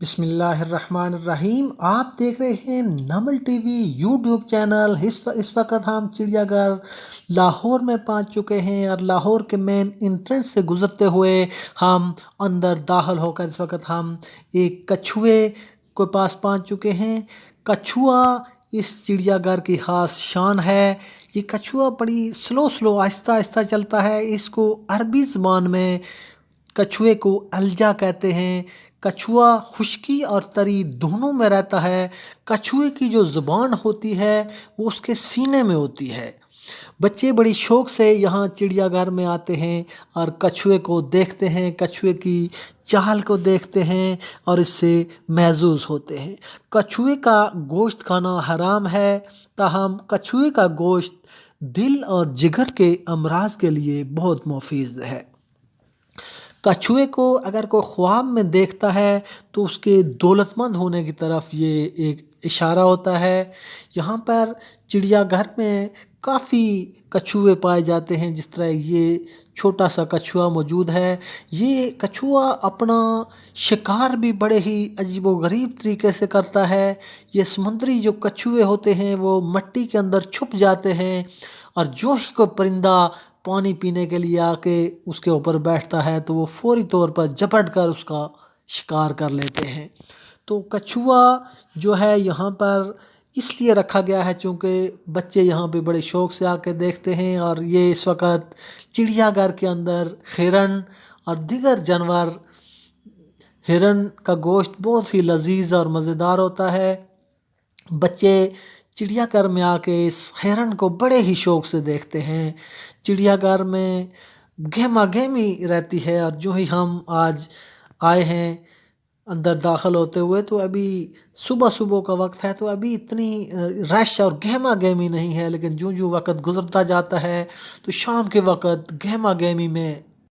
بسم اللہ الرحمن الرحیم، آپ دیکھ رہے ہیں Namal TV YouTube channel. اس وقت ہم چڑیا گھر لاہور میں پہنچ چکے ہیں اور لاہور کے مین انٹرنس سے گزرتے ہوئے ہم اندر داخل ہو کر اس وقت ہم ایک کچھوے کے پاس پہنچ چکے ہیں۔ کچھوا اس چڑیا گھر کی خاص شان ہے۔ یہ کچھوا بڑی سلو آہستہ آہستہ چلتا ہے۔ اس کو عربی زبان میں کچھوے کو الجا کہتے ہیں۔ کچھوا خشکی اور تری دونوں میں رہتا ہے۔ کچھوے کی جو زبان ہوتی ہے وہ اس کے سینے میں ہوتی ہے۔ بچے بڑی شوق سے یہاں چڑیا گھر میں آتے ہیں اور کچھوے کو دیکھتے ہیں، کچھوے کی چال کو دیکھتے ہیں اور اس سے محظوظ ہوتے ہیں۔ کچھوے کا گوشت کھانا حرام ہے، تاہم کچھوے کا گوشت دل اور جگر کے امراض کے لیے بہت مفید ہے۔ کچھوے کو اگر کوئی خواب میں دیکھتا ہے تو اس کے دولت مند ہونے کی طرف یہ ایک اشارہ ہوتا ہے۔ یہاں پر چڑیا گھر میں کافی کچھوے پائے جاتے ہیں، جس طرح یہ چھوٹا سا کچھوا موجود ہے۔ یہ کچھوا اپنا شکار بھی بڑے ہی عجیب و غریب طریقے سے کرتا ہے۔ یہ سمندری جو کچھوے ہوتے ہیں وہ مٹی کے اندر چھپ جاتے ہیں اور جو ہی کوئی پرندہ پانی پینے کے لیے آ کے اس کے اوپر بیٹھتا ہے تو وہ فوری طور پر جھپٹ کر اس کا شکار کر لیتے ہیں۔ تو کچھوا جو ہے یہاں پر اس لیے رکھا گیا ہے چونکہ بچے یہاں پہ بڑے شوق سے آ کے دیکھتے ہیں، اور یہ اس وقت چڑیا گھر کے اندر ہرن اور دیگر جانور، ہرن کا گوشت بہت ہی لذیذ اور مزیدار ہوتا ہے۔ بچے چڑیا گھر میں آ کے اس ہرن کو بڑے ہی شوق سے دیکھتے ہیں۔ چڑیا گھر میں گہما گہمی رہتی ہے، اور جو ہی ہم آج آئے ہیں اندر داخل ہوتے ہوئے تو ابھی صبح کا وقت ہے، تو ابھی اتنی رش اور گہما گہمی نہیں ہے، لیکن جو وقت گزرتا جاتا ہے تو شام کے وقت گہما گہمی میں